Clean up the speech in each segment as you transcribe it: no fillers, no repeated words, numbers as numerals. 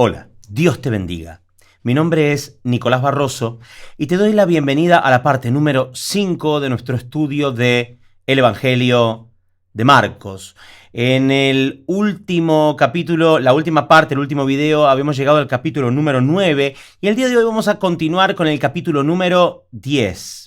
Hola, Dios te bendiga. Mi nombre es Nicolás Barroso y te doy la bienvenida a la parte número 5 de nuestro estudio de el Evangelio de Marcos. En el último capítulo, la última parte, el último video, habíamos llegado al capítulo número 9 y el día de hoy vamos a continuar con el capítulo número 10.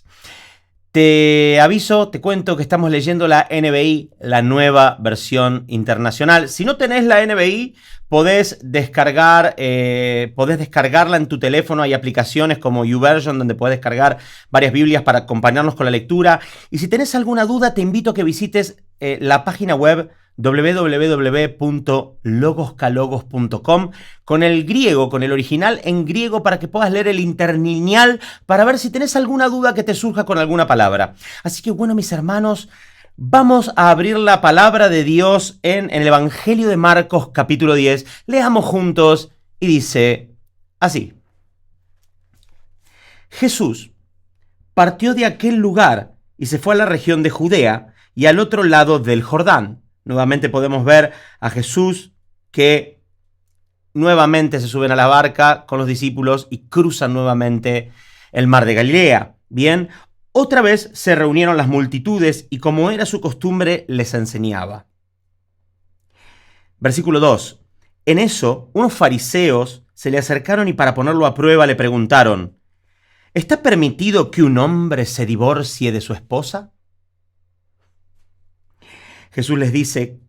Te aviso, te cuento que estamos leyendo la NBI, la nueva versión internacional. Si no tenés la NBI, podés descargarla en tu teléfono. Hay aplicaciones como YouVersion donde podés descargar varias Biblias para acompañarnos con la lectura. Y si tenés alguna duda, te invito a que visites la página web www.logoscalogos.com con el griego, con el original en griego, para que puedas leer el interlineal para ver si tenés alguna duda que te surja con alguna palabra. Así que bueno, mis hermanos, vamos a abrir la palabra de Dios en el Evangelio de Marcos capítulo 10. Leamos juntos y dice así: Jesús partió de aquel lugar y se fue a la región de Judea y al otro lado del Jordán. Nuevamente podemos ver a Jesús que nuevamente se suben a la barca con los discípulos y cruzan nuevamente el mar de Galilea. Bien, otra vez se reunieron las multitudes y como era su costumbre les enseñaba. Versículo 2. En eso, unos fariseos se le acercaron y para ponerlo a prueba le preguntaron: ¿está permitido que un hombre se divorcie de su esposa? Jesús les dice: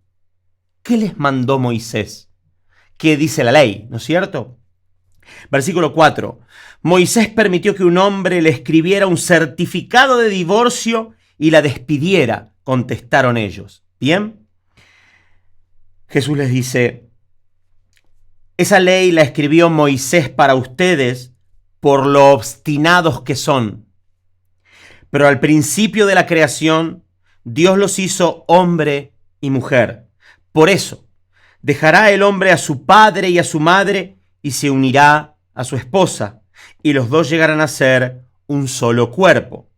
¿qué les mandó Moisés? ¿Qué dice la ley? ¿No es cierto? Versículo 4. Moisés permitió que un hombre le escribiera un certificado de divorcio y la despidiera, contestaron ellos. ¿Bien? Jesús les dice: esa ley la escribió Moisés para ustedes por lo obstinados que son. Pero al principio de la creación, Dios los hizo hombre y mujer. Por eso, dejará el hombre a su padre y a su madre y se unirá a su esposa, y los dos llegarán a ser un solo cuerpo.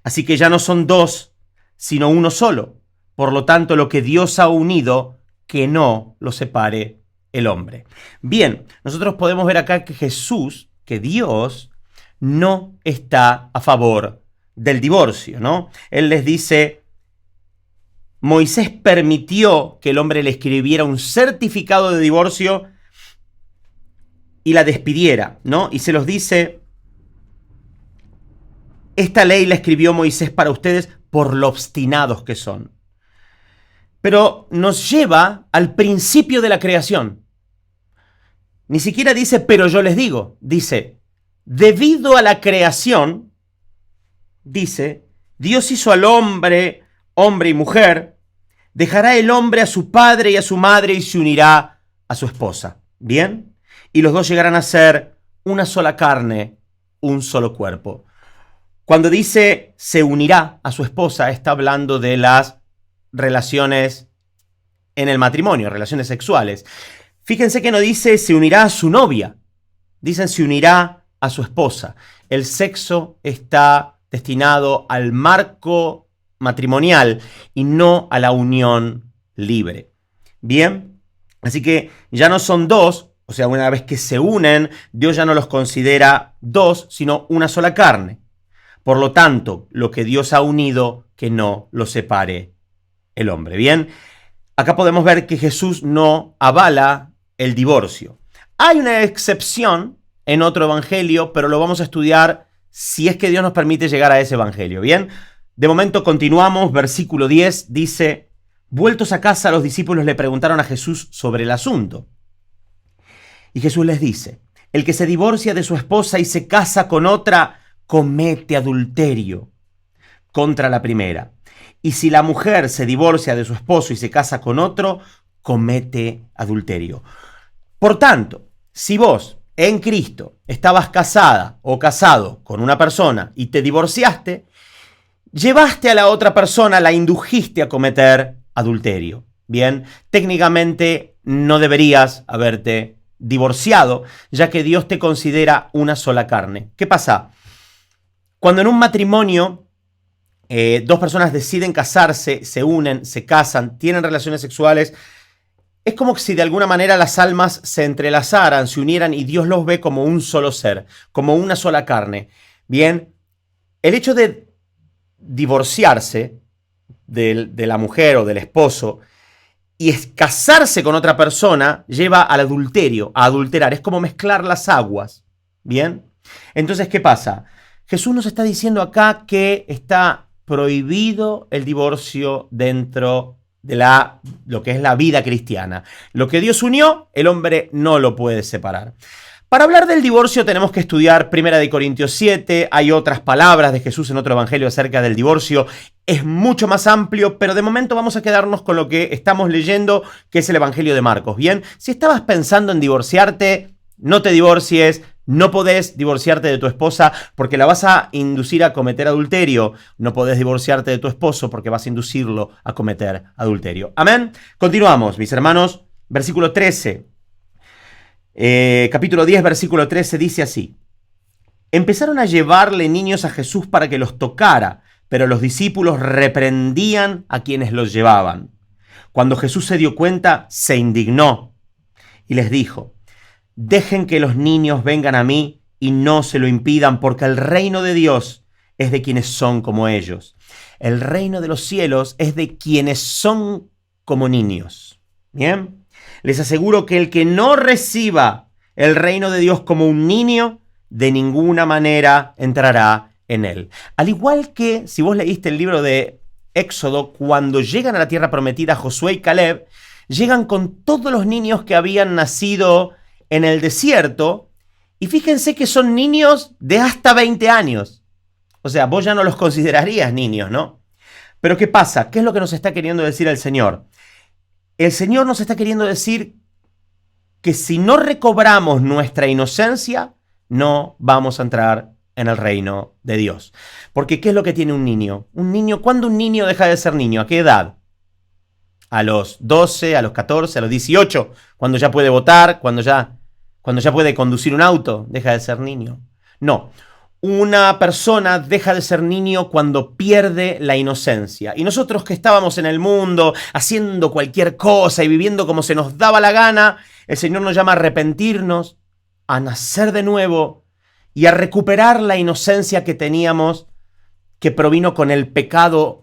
Así que ya no son dos, sino uno solo. Por lo tanto, lo que Dios ha unido, que no lo separe el hombre. Bien, nosotros podemos ver acá que Jesús, que Dios, no está a favor del divorcio, ¿no? Él les dice: Moisés permitió que el hombre le escribiera un certificado de divorcio y la despidiera, ¿no? Y se los dice: esta ley la escribió Moisés para ustedes por lo obstinados que son. Pero nos lleva al principio de la creación. Ni siquiera dice, pero yo les digo. Dice, debido a la creación, dice, Dios hizo al hombre, hombre y mujer. Dejará el hombre a su padre y a su madre y se unirá a su esposa. ¿Bien? Y los dos llegarán a ser una sola carne, un solo cuerpo. Cuando dice se unirá a su esposa, está hablando de las relaciones en el matrimonio, relaciones sexuales. Fíjense que no dice se unirá a su novia, dicen se unirá a su esposa. El sexo está destinado al marco matrimonial y no a la unión libre. Bien, así que ya no son dos, o sea, una vez que se unen, Dios ya no los considera dos, sino una sola carne. Por lo tanto, lo que Dios ha unido, que no lo separe el hombre. Bien, acá podemos ver que Jesús no avala el divorcio. Hay una excepción en otro evangelio, pero lo vamos a estudiar si es que Dios nos permite llegar a ese evangelio. Bien, de momento continuamos. Versículo 10 dice: vueltos a casa, los discípulos le preguntaron a Jesús sobre el asunto. Y Jesús les dice: el que se divorcia de su esposa y se casa con otra, comete adulterio contra la primera. Y si la mujer se divorcia de su esposo y se casa con otro, comete adulterio. Por tanto, si vos en Cristo estabas casada o casado con una persona y te divorciaste, llevaste a la otra persona, la indujiste a cometer adulterio. Bien, técnicamente no deberías haberte divorciado, ya que Dios te considera una sola carne. ¿Qué pasa? Cuando en un matrimonio dos personas deciden casarse, se unen, se casan, tienen relaciones sexuales, Es como si de alguna manera las almas se entrelazaran, se unieran y Dios los ve como un solo ser, como una sola carne. Bien, el hecho de divorciarse de la mujer o del esposo y casarse con otra persona lleva al adulterio, a adulterar. Es como mezclar las aguas. Bien, entonces, ¿qué pasa? Jesús nos está diciendo acá que está prohibido el divorcio dentro de lo que es la vida cristiana. Lo que Dios unió, el hombre no lo puede separar. Para hablar del divorcio tenemos que estudiar 1 Corintios 7, hay otras palabras de Jesús en otro evangelio acerca del divorcio, es mucho más amplio, pero de momento vamos a quedarnos con lo que estamos leyendo, que es el evangelio de Marcos. Bien, si estabas pensando en divorciarte, no te divorcies. No podés divorciarte de tu esposa porque la vas a inducir a cometer adulterio. No podés divorciarte de tu esposo porque vas a inducirlo a cometer adulterio. Amén. Continuamos, mis hermanos. Versículo 13. Capítulo 10, versículo 13 dice así. Empezaron a llevarle niños a Jesús para que los tocara, pero los discípulos reprendían a quienes los llevaban. Cuando Jesús se dio cuenta, se indignó y les dijo: dejen que los niños vengan a mí y no se lo impidan, porque el reino de Dios es de quienes son como ellos. El reino de los cielos es de quienes son como niños. Bien, les aseguro que el que no reciba el reino de Dios como un niño, de ninguna manera entrará en él. Al igual que si vos leíste el libro de Éxodo, cuando llegan a la tierra prometida Josué y Caleb, llegan con todos los niños que habían nacido en el desierto, y fíjense que son niños de hasta 20 años. O sea, vos ya no los considerarías niños, ¿no? Pero ¿qué pasa? ¿Qué es lo que nos está queriendo decir el Señor? El Señor nos está queriendo decir que si no recobramos nuestra inocencia, no vamos a entrar en el reino de Dios. Porque ¿qué es lo que tiene un niño? ¿Cuándo un niño deja de ser niño? ¿A qué edad? A los 12, a los 14, a los 18, cuando ya puede votar, cuando ya puede conducir un auto, deja de ser niño. No, una persona deja de ser niño cuando pierde la inocencia. Y nosotros que estábamos en el mundo haciendo cualquier cosa y viviendo como se nos daba la gana, el Señor nos llama a arrepentirnos, a nacer de nuevo y a recuperar la inocencia que teníamos, que provino con el pecado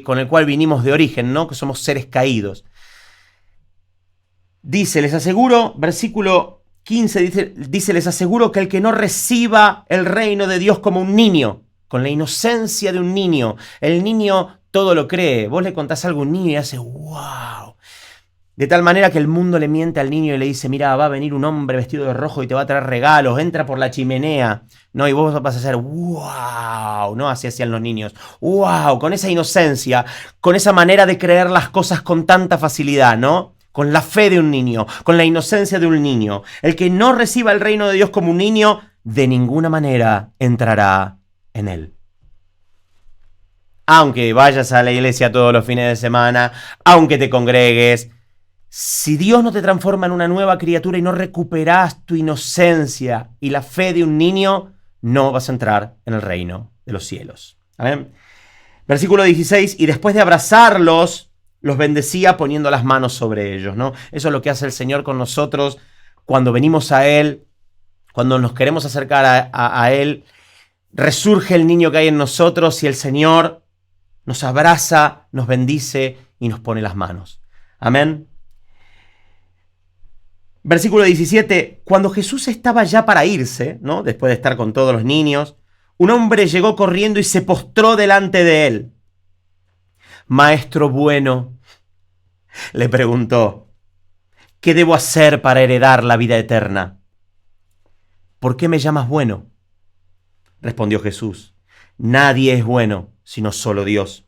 con el cual vinimos de origen, ¿no? Que somos seres caídos. Dice, les aseguro, versículo 15, dice, les aseguro que el que no reciba el reino de Dios como un niño, con la inocencia de un niño, el niño todo lo cree. Vos le contás algo a un niño y hace ¡wow! De tal manera que el mundo le miente al niño y le dice: mira, va a venir un hombre vestido de rojo y te va a traer regalos, entra por la chimenea. No, y vos vas a hacer ¡wow! ¿No? Así hacían los niños. ¡Wow! Con esa inocencia, con esa manera de creer las cosas con tanta facilidad, ¿no? Con la fe de un niño, con la inocencia de un niño. El que no reciba el reino de Dios como un niño, de ninguna manera entrará en él. Aunque vayas a la iglesia todos los fines de semana, aunque te congregues, si Dios no te transforma en una nueva criatura y no recuperas tu inocencia y la fe de un niño, no vas a entrar en el reino de los cielos. ¿Amén? Versículo 16, y después de abrazarlos, los bendecía poniendo las manos sobre ellos, ¿no? Eso es lo que hace el Señor con nosotros cuando venimos a Él, cuando nos queremos acercar a Él. Resurge el niño que hay en nosotros y el Señor nos abraza, nos bendice y nos pone las manos. Amén. Versículo 17, cuando Jesús estaba ya para irse, ¿no? Después de estar con todos los niños, un hombre llegó corriendo y se postró delante de él. Maestro bueno, le preguntó, ¿qué debo hacer para heredar la vida eterna? ¿Por qué me llamas bueno? Respondió Jesús, nadie es bueno sino solo Dios.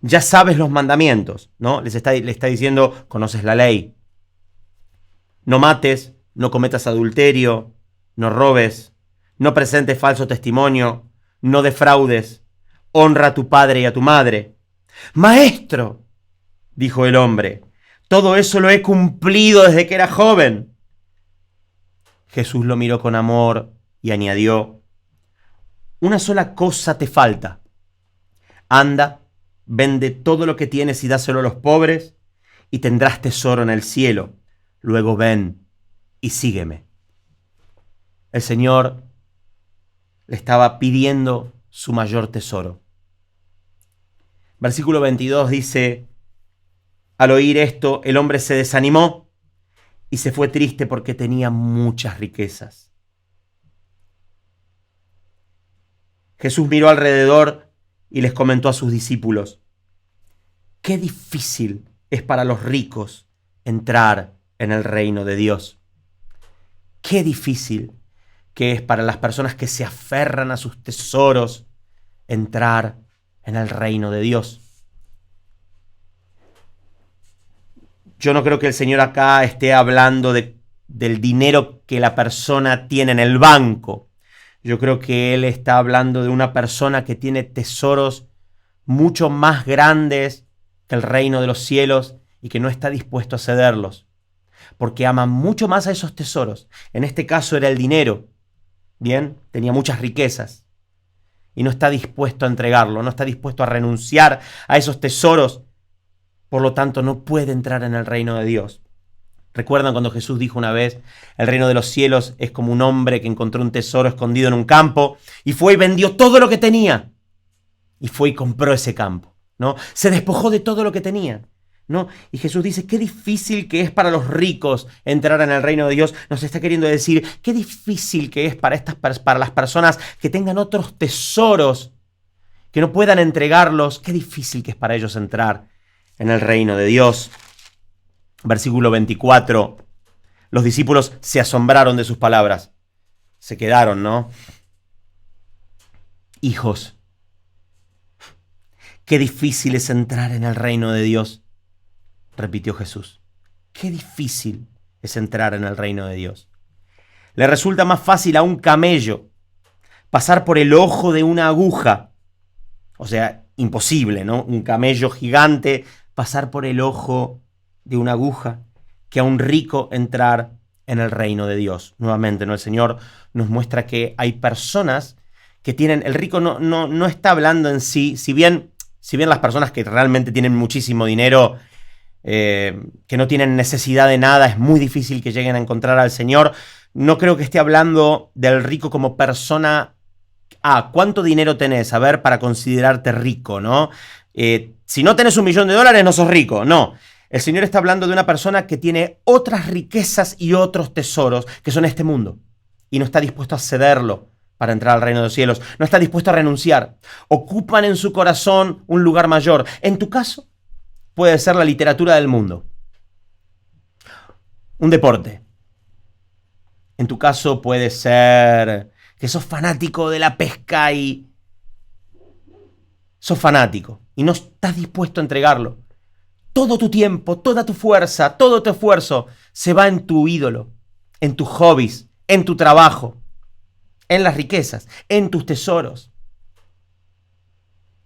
Ya sabes los mandamientos, ¿no? Le está diciendo, conoces la ley. No mates, no cometas adulterio, no robes, no presentes falso testimonio, no defraudes, honra a tu padre y a tu madre. Maestro, dijo el hombre, todo eso lo he cumplido desde que era joven. Jesús lo miró con amor y añadió, una sola cosa te falta. Anda, vende todo lo que tienes y dáselo a los pobres, y tendrás tesoro en el cielo. Luego ven y sígueme. El Señor le estaba pidiendo su mayor tesoro. Versículo 22 dice: al oír esto, el hombre se desanimó y se fue triste porque tenía muchas riquezas. Jesús miró alrededor y les comentó a sus discípulos: qué difícil es para los ricos entrar en el reino de Dios. Qué difícil que es para las personas que se aferran a sus tesoros entrar en el reino de Dios. Yo no creo que el Señor acá esté hablando del dinero que la persona tiene en el banco. Yo creo que Él está hablando de una persona que tiene tesoros mucho más grandes que el reino de los cielos y que no está dispuesto a cederlos, porque ama mucho más a esos tesoros. En este caso era el dinero. Bien, tenía muchas riquezas y no está dispuesto a entregarlo, no está dispuesto a renunciar a esos tesoros. Por lo tanto, no puede entrar en el reino de Dios. ¿Recuerdan cuando Jesús dijo una vez: el reino de los cielos es como un hombre que encontró un tesoro escondido en un campo y fue y vendió todo lo que tenía? Y fue y compró ese campo, ¿no? Se despojó de todo lo que tenía, ¿no? Y Jesús dice: qué difícil que es para los ricos entrar en el reino de Dios. Nos está queriendo decir qué difícil que es para las personas que tengan otros tesoros, que no puedan entregarlos. Qué difícil que es para ellos entrar en el reino de Dios. Versículo 24. Los discípulos se asombraron de sus palabras. Se quedaron, ¿no? Hijos, qué difícil es entrar en el reino de Dios, repitió Jesús. Qué difícil es entrar en el reino de Dios. Le resulta más fácil a un camello pasar por el ojo de una aguja. O sea, imposible, ¿no? Un camello gigante pasar por el ojo de una aguja, que a un rico entrar en el reino de Dios. Nuevamente, ¿no? El Señor nos muestra que hay personas que tienen... El rico no está hablando en sí, si bien las personas que realmente tienen muchísimo dinero, que no tienen necesidad de nada, es muy difícil que lleguen a encontrar al Señor. No creo que esté hablando del rico como persona... ¿cuánto dinero tenés? A ver, para considerarte rico, ¿no? Si no tenés $1.000.000, no sos rico. No. El Señor está hablando de una persona que tiene otras riquezas y otros tesoros que son este mundo y no está dispuesto a cederlo para entrar al reino de los cielos. No está dispuesto a renunciar. Ocupan en su corazón un lugar mayor. En tu caso, puede ser la literatura del mundo, un deporte. En tu caso puede ser que sos fanático de la pesca y sos fanático y no estás dispuesto a entregarlo. Todo tu tiempo, toda tu fuerza, todo tu esfuerzo se va en tu ídolo, en tus hobbies, en tu trabajo, en las riquezas, en tus tesoros.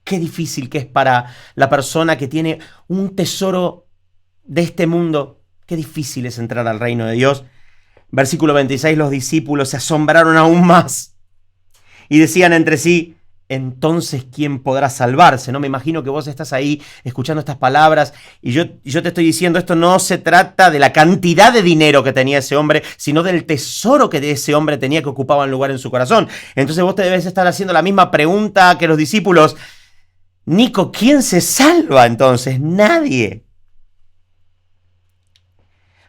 Qué difícil que es para la persona que tiene un tesoro de este mundo. Qué difícil es entrar al reino de Dios. Versículo 26, los discípulos se asombraron aún más y decían entre sí: entonces, ¿quién podrá salvarse? ¿No? Me imagino que vos estás ahí escuchando estas palabras y yo te estoy diciendo, esto no se trata de la cantidad de dinero que tenía ese hombre, sino del tesoro que ese hombre tenía, que ocupaba un lugar en su corazón. Entonces vos te debes estar haciendo la misma pregunta que los discípulos. Nico, ¿quién se salva entonces? Nadie.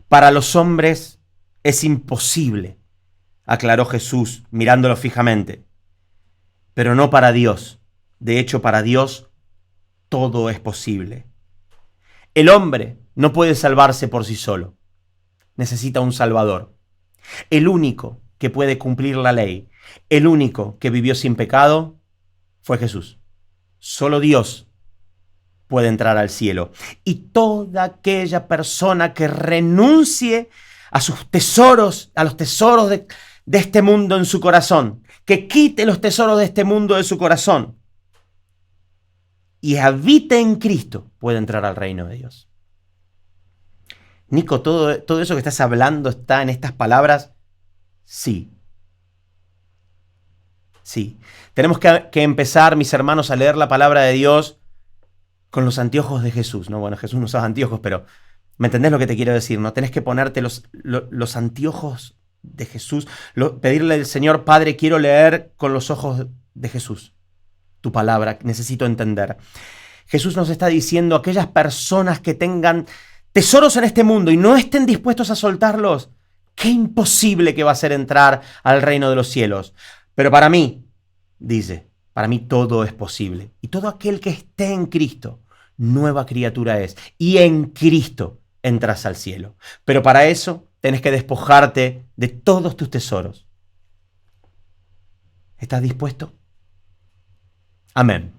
Para los hombres es imposible, aclaró Jesús mirándolo fijamente, pero no para Dios. De hecho, para Dios todo es posible. El hombre no puede salvarse por sí solo. Necesita un Salvador. El único que puede cumplir la ley, el único que vivió sin pecado, fue Jesús. Solo Dios puede entrar al cielo. Y toda aquella persona que renuncie a sus tesoros, a los tesoros de este mundo en su corazón, que quite los tesoros de este mundo de su corazón y habite en Cristo, puede entrar al reino de Dios. Nico, ¿todo eso que estás hablando está en estas palabras? Sí. Sí. Tenemos que empezar, mis hermanos, a leer la palabra de Dios con los anteojos de Jesús, ¿no? Bueno, Jesús no usaba anteojos, pero ¿Me entendés lo que te quiero decir? No tenés que ponerte los anteojos de Jesús, pedirle al Señor, Padre, quiero leer con los ojos de Jesús tu palabra, necesito entender. Jesús nos está diciendo, aquellas personas que tengan tesoros en este mundo y no estén dispuestos a soltarlos, qué imposible que va a ser entrar al reino de los cielos. Pero para mí, dice, para mí todo es posible. Y todo aquel que esté en Cristo, nueva criatura es. Y en Cristo entras al cielo. Pero para eso tenés que despojarte de todos tus tesoros. ¿Estás dispuesto? Amén.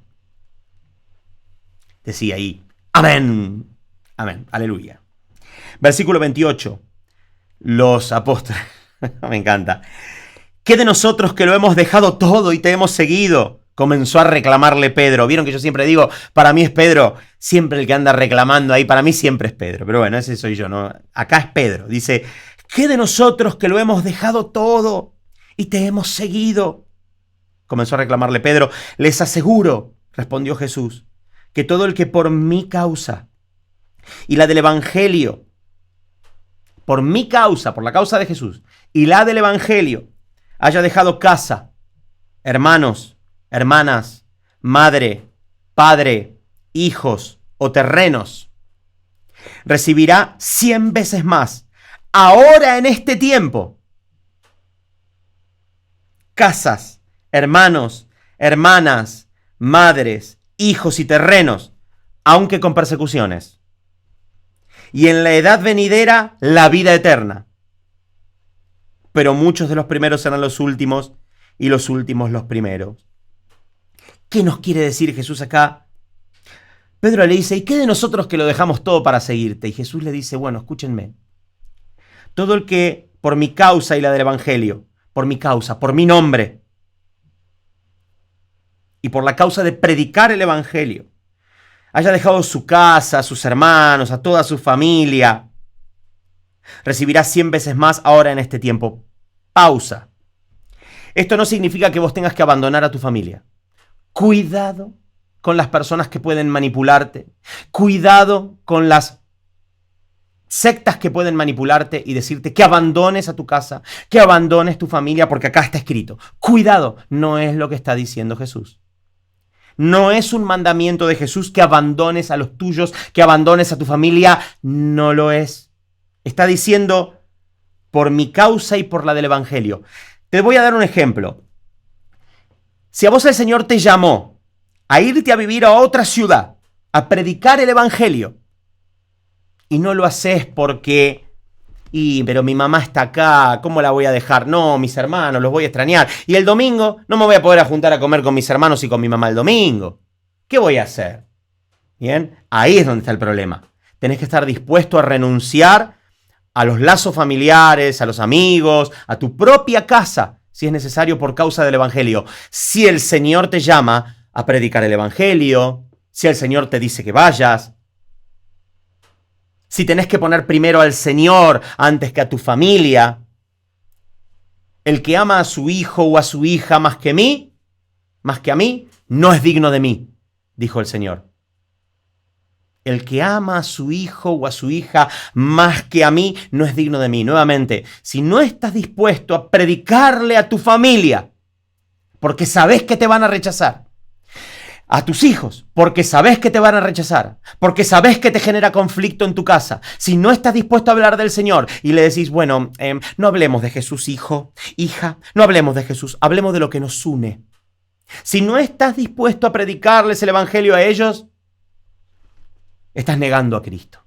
Decía ahí, amén. Amén. Aleluya. Versículo 28. Los apóstoles, me encanta. ¿Qué de nosotros que lo hemos dejado todo y te hemos seguido? Comenzó a reclamarle Pedro. Vieron que yo siempre digo, para mí es Pedro, siempre el que anda reclamando ahí, para mí siempre es Pedro. Pero bueno, ese soy yo, ¿no? Acá es Pedro. Dice, ¿qué de nosotros que lo hemos dejado todo y te hemos seguido? Comenzó a reclamarle Pedro. Les aseguro, respondió Jesús, que todo el que por mi causa y la del Evangelio, por mi causa, por la causa de Jesús y la del Evangelio, haya dejado casa, hermanos, hermanas, madre, padre, hijos o terrenos, recibirá 100 veces más, ahora en este tiempo, casas, hermanos, hermanas, madres, hijos y terrenos, aunque con persecuciones. Y en la edad venidera, la vida eterna. Pero muchos de los primeros serán los últimos y los últimos los primeros. ¿Qué nos quiere decir Jesús acá? Pedro le dice, ¿y qué de nosotros que lo dejamos todo para seguirte? Y Jesús le dice, bueno, escúchenme. Todo el que por mi causa y la del Evangelio, por mi causa, por mi nombre, y por la causa de predicar el Evangelio, haya dejado su casa, a sus hermanos, a toda su familia, recibirá 100 veces más ahora en este tiempo. Pausa. Esto no significa que vos tengas que abandonar a tu familia. Cuidado con las personas que pueden manipularte. Cuidado con las sectas que pueden manipularte y decirte que abandones a tu casa, que abandones tu familia, porque acá está escrito. Cuidado, no es lo que está diciendo Jesús. No es un mandamiento de Jesús que abandones a los tuyos, que abandones a tu familia. No lo es. Está diciendo, por mi causa y por la del Evangelio. Te voy a dar un ejemplo. Si a vos el Señor te llamó a irte a vivir a otra ciudad, a predicar el Evangelio, y no lo haces porque, pero mi mamá está acá, ¿cómo la voy a dejar? No, mis hermanos, los voy a extrañar. Y el domingo no me voy a poder juntar a comer con mis hermanos y con mi mamá el domingo. ¿Qué voy a hacer? Bien, ahí es donde está el problema. Tenés que estar dispuesto a renunciar a los lazos familiares, a los amigos, a tu propia casa, si es necesario por causa del Evangelio. Si el Señor te llama a predicar el Evangelio, si el Señor te dice que vayas, si tenés que poner primero al Señor antes que a tu familia. El que ama a su hijo o a su hija más que a mí, no es digno de mí, dijo el Señor. El que ama a su hijo o a su hija más que a mí, no es digno de mí. Nuevamente, si no estás dispuesto a predicarle a tu familia, porque sabes que te van a rechazar, a tus hijos, porque sabes que te van a rechazar, porque sabes que te genera conflicto en tu casa, si no estás dispuesto a hablar del Señor y le decís, bueno, no hablemos de Jesús, hijo, hija, no hablemos de Jesús, hablemos de lo que nos une. Si no estás dispuesto a predicarles el Evangelio a ellos, estás negando a Cristo.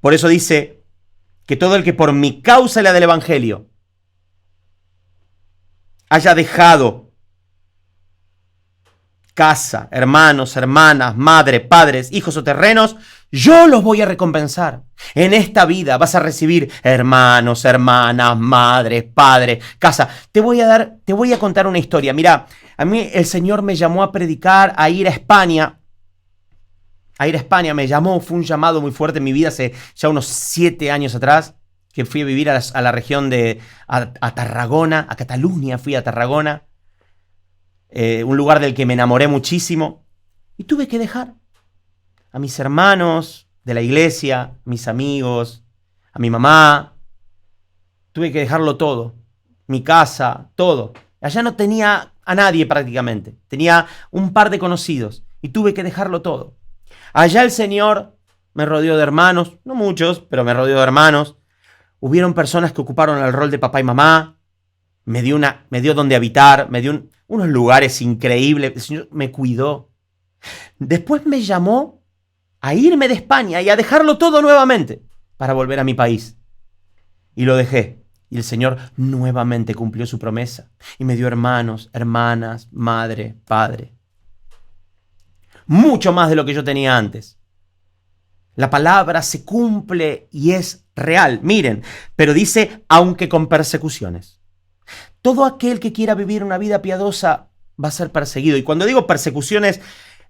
Por eso dice que todo el que por mi causa y la del Evangelio haya dejado casa, hermanos, hermanas, madre, padres, hijos o terrenos, yo los voy a recompensar. En esta vida vas a recibir hermanos, hermanas, madres, padres, casa. Te voy a contar una historia. Mira, a mí el Señor me llamó a predicar, a ir a España. Me llamó, fue un llamado muy fuerte en mi vida hace ya unos 7 años atrás, que fui a vivir a la región a Tarragona, a Cataluña, fui a Tarragona. Un lugar del que me enamoré muchísimo, y tuve que dejar a mis hermanos, de la iglesia, mis amigos, a mi mamá. Tuve que dejarlo todo, mi casa, todo. Allá no tenía a nadie prácticamente. Tenía un par de conocidos y tuve que dejarlo todo. Allá el Señor me rodeó de hermanos, no muchos, pero me rodeó de hermanos. Hubieron personas que ocuparon el rol de papá y mamá. Me dio donde habitar, me dio unos lugares increíbles. El Señor me cuidó. Después me llamó a irme de España y a dejarlo todo nuevamente para volver a mi país. Y lo dejé. Y el Señor nuevamente cumplió su promesa. Y me dio hermanos, hermanas, madre, padre. Mucho más de lo que yo tenía antes. La palabra se cumple y es real. Miren, pero dice, aunque con persecuciones. Todo aquel que quiera vivir una vida piadosa va a ser perseguido. Y cuando digo persecuciones,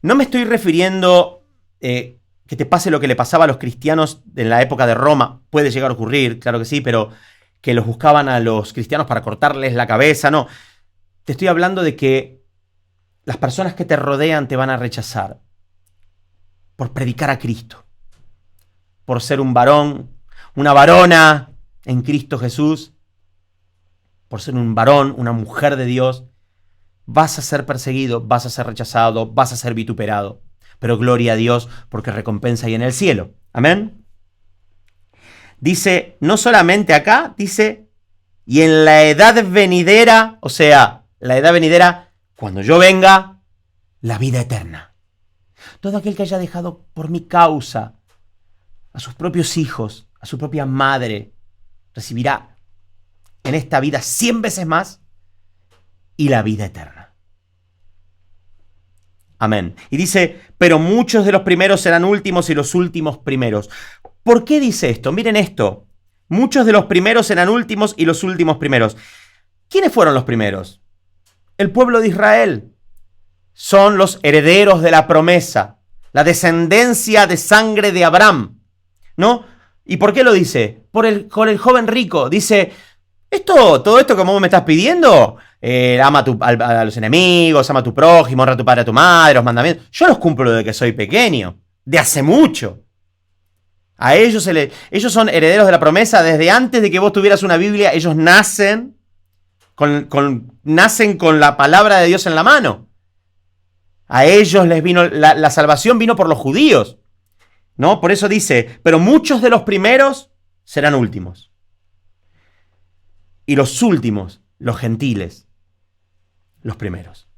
no me estoy refiriendo que te pase lo que le pasaba a los cristianos en la época de Roma. Puede llegar a ocurrir, claro que sí, pero que los buscaban a los cristianos para cortarles la cabeza. No, te estoy hablando de que las personas que te rodean te van a rechazar por predicar a Cristo, por ser un varón, una varona en Cristo Jesús, por ser un varón, una mujer de Dios. Vas a ser perseguido, vas a ser rechazado, vas a ser vituperado. Pero gloria a Dios porque recompensa hay en el cielo. Amén. Dice, no solamente acá, dice, y en la edad venidera, o sea, la edad venidera, cuando yo venga, la vida eterna. Todo aquel que haya dejado por mi causa a sus propios hijos, a su propia madre, recibirá en esta vida 100 veces más y la vida eterna. Amén. Y dice, pero muchos de los primeros serán últimos y los últimos primeros. ¿Por qué dice esto? Miren esto. Muchos de los primeros serán últimos y los últimos primeros. ¿Quiénes fueron los primeros? El pueblo de Israel. Son los herederos de la promesa, la descendencia de sangre de Abraham, ¿no? ¿Y por qué lo dice? Por el joven rico. Dice, todo esto que vos me estás pidiendo, ama a los enemigos, ama a tu prójimo, honra a tu padre, a tu madre, los mandamientos. Yo los cumplo desde que soy pequeño, de hace mucho. A ellos son herederos de la promesa desde antes de que vos tuvieras una Biblia. Ellos nacen con la palabra de Dios en la mano. A ellos les vino la salvación vino por los judíos, ¿no? Por eso dice, pero muchos de los primeros serán últimos. Y los últimos, los gentiles, los primeros.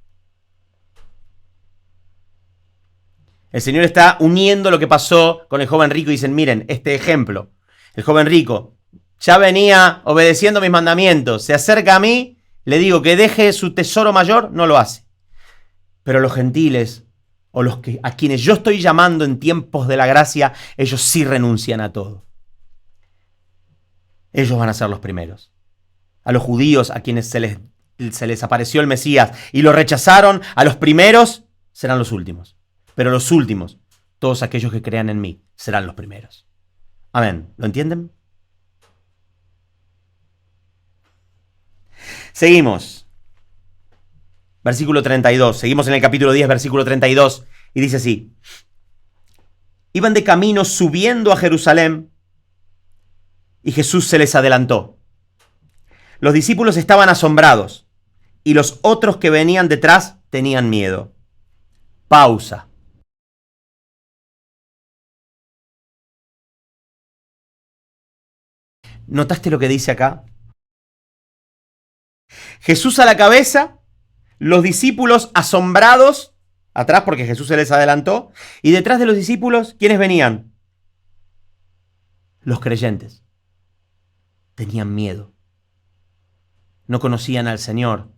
El Señor está uniendo lo que pasó con el joven rico y dicen, miren, este ejemplo. El joven rico ya venía obedeciendo mis mandamientos, se acerca a mí, le digo que deje su tesoro mayor, no lo hace. Pero los gentiles, o a quienes yo estoy llamando en tiempos de la gracia, ellos sí renuncian a todo. Ellos van a ser los primeros. A los judíos, a quienes se les apareció el Mesías y lo rechazaron, a los primeros serán los últimos. Pero los últimos, todos aquellos que crean en mí, serán los primeros. Amén. ¿Lo entienden? Seguimos. Versículo 32. Seguimos en el capítulo 10, versículo 32. Y dice así. Iban de camino subiendo a Jerusalén y Jesús se les adelantó. Los discípulos estaban asombrados y los otros que venían detrás tenían miedo. Pausa. ¿Notaste lo que dice acá? Jesús a la cabeza, los discípulos asombrados, atrás porque Jesús se les adelantó, y detrás de los discípulos, ¿quiénes venían? Los creyentes. Tenían miedo. No conocían al Señor.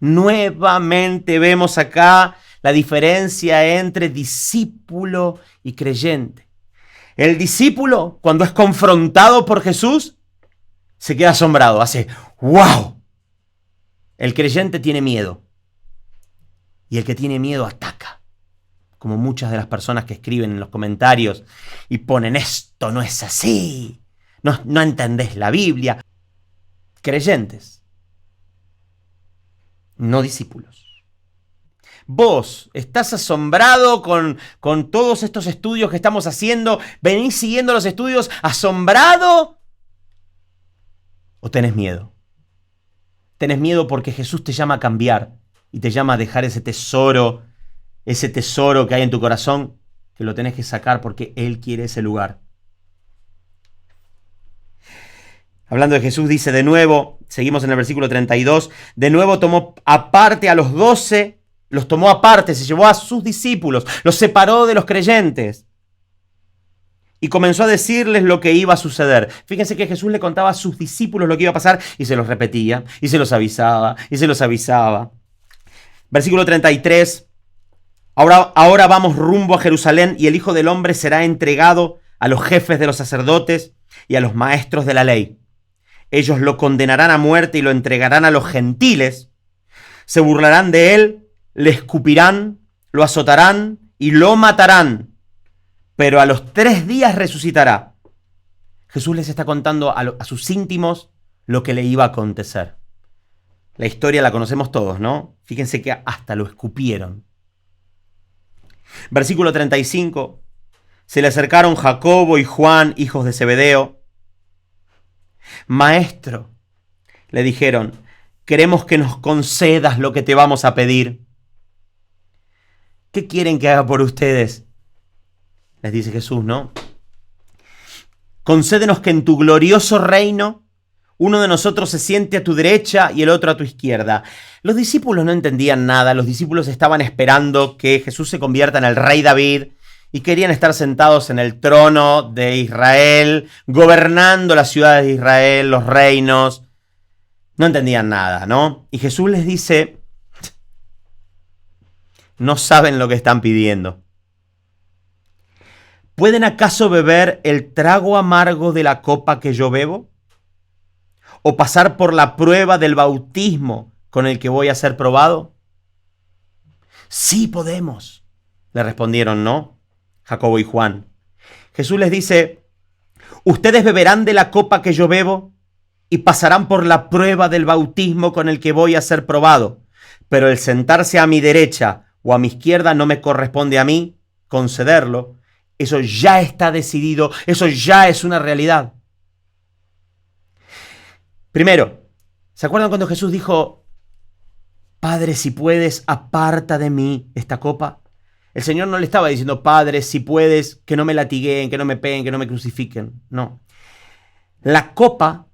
Nuevamente vemos acá la diferencia entre discípulo y creyente. El discípulo, cuando es confrontado por Jesús, se queda asombrado, hace ¡wow! El creyente tiene miedo. Y el que tiene miedo ataca. Como muchas de las personas que escriben en los comentarios y ponen esto no es así. No entendés la Biblia. Creyentes. No discípulos. Vos estás asombrado con todos estos estudios que estamos haciendo. ¿Venís siguiendo los estudios asombrado? ¿O tenés miedo? Tenés miedo porque Jesús te llama a cambiar y te llama a dejar ese tesoro que hay en tu corazón, que lo tenés que sacar porque Él quiere ese lugar. Hablando de Jesús, dice de nuevo, seguimos en el versículo 32, de nuevo tomó aparte a los 12, los tomó aparte, se llevó a sus discípulos, los separó de los creyentes y comenzó a decirles lo que iba a suceder. Fíjense que Jesús le contaba a sus discípulos lo que iba a pasar y se los repetía, y se los avisaba, y se los avisaba. Versículo 33, ahora vamos rumbo a Jerusalén y el Hijo del Hombre será entregado a los jefes de los sacerdotes y a los maestros de la ley. Ellos lo condenarán a muerte y lo entregarán a los gentiles. Se burlarán de él, le escupirán, lo azotarán y lo matarán. Pero a los 3 días resucitará. Jesús les está contando a sus íntimos lo que le iba a acontecer. La historia la conocemos todos, ¿no? Fíjense que hasta lo escupieron. Versículo 35. Se le acercaron Jacobo y Juan, hijos de Zebedeo. Maestro, le dijeron, queremos que nos concedas lo que te vamos a pedir. ¿Qué quieren que haga por ustedes? Les dice Jesús, ¿no? Concédenos que en tu glorioso reino uno de nosotros se siente a tu derecha y el otro a tu izquierda. Los discípulos no entendían nada, los discípulos estaban esperando que Jesús se convierta en el rey David y querían estar sentados en el trono de Israel, gobernando las ciudades de Israel, los reinos. No entendían nada, ¿no? Y Jesús les dice, no saben lo que están pidiendo. ¿Pueden acaso beber el trago amargo de la copa que yo bebo? ¿O pasar por la prueba del bautismo con el que voy a ser probado? Sí podemos, le respondieron, ¿no? Jacobo y Juan. Jesús les dice, ustedes beberán de la copa que yo bebo y pasarán por la prueba del bautismo con el que voy a ser probado, pero el sentarse a mi derecha o a mi izquierda no me corresponde a mí concederlo. Eso ya está decidido, eso ya es una realidad. Primero, ¿se acuerdan cuando Jesús dijo, Padre, si puedes, aparta de mí esta copa? El Señor no le estaba diciendo, Padre, si puedes, que no me latiguen, que no me peguen, que no me crucifiquen. No. La copa,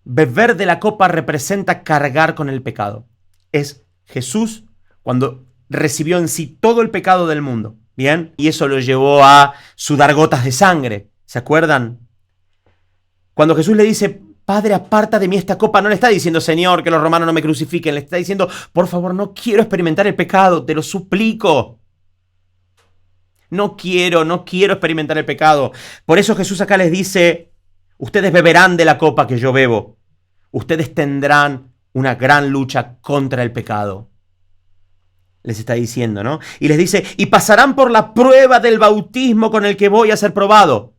beber de la copa representa cargar con el pecado. Es Jesús cuando recibió en sí todo el pecado del mundo. ¿Bien? Y eso lo llevó a sudar gotas de sangre. ¿Se acuerdan? Cuando Jesús le dice, Padre, aparta de mí esta copa, no le está diciendo, Señor, que los romanos no me crucifiquen. Le está diciendo, por favor, no quiero experimentar el pecado, te lo suplico. No quiero experimentar el pecado. Por eso Jesús acá les dice, ustedes beberán de la copa que yo bebo. Ustedes tendrán una gran lucha contra el pecado. Les está diciendo, ¿no? Y les dice, y pasarán por la prueba del bautismo con el que voy a ser probado.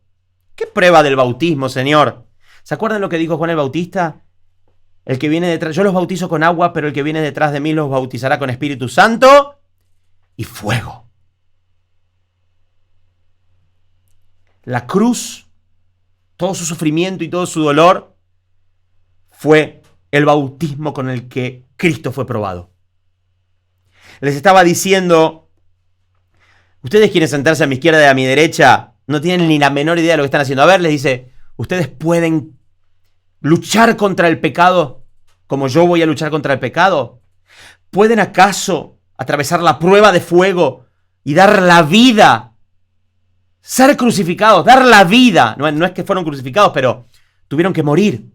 ¿Qué prueba del bautismo, Señor? ¿Se acuerdan lo que dijo Juan el Bautista? El que viene detrás, yo los bautizo con agua, pero el que viene detrás de mí los bautizará con Espíritu Santo y fuego. La cruz, todo su sufrimiento y todo su dolor, fue el bautismo con el que Cristo fue probado. Les estaba diciendo, ustedes quieren sentarse a mi izquierda y a mi derecha, no tienen ni la menor idea de lo que están haciendo. A ver, les dice, ustedes pueden luchar contra el pecado como yo voy a luchar contra el pecado. ¿Pueden acaso atravesar la prueba de fuego y dar la vida? Ser crucificados, dar la vida. No es que fueron crucificados, pero tuvieron que morir.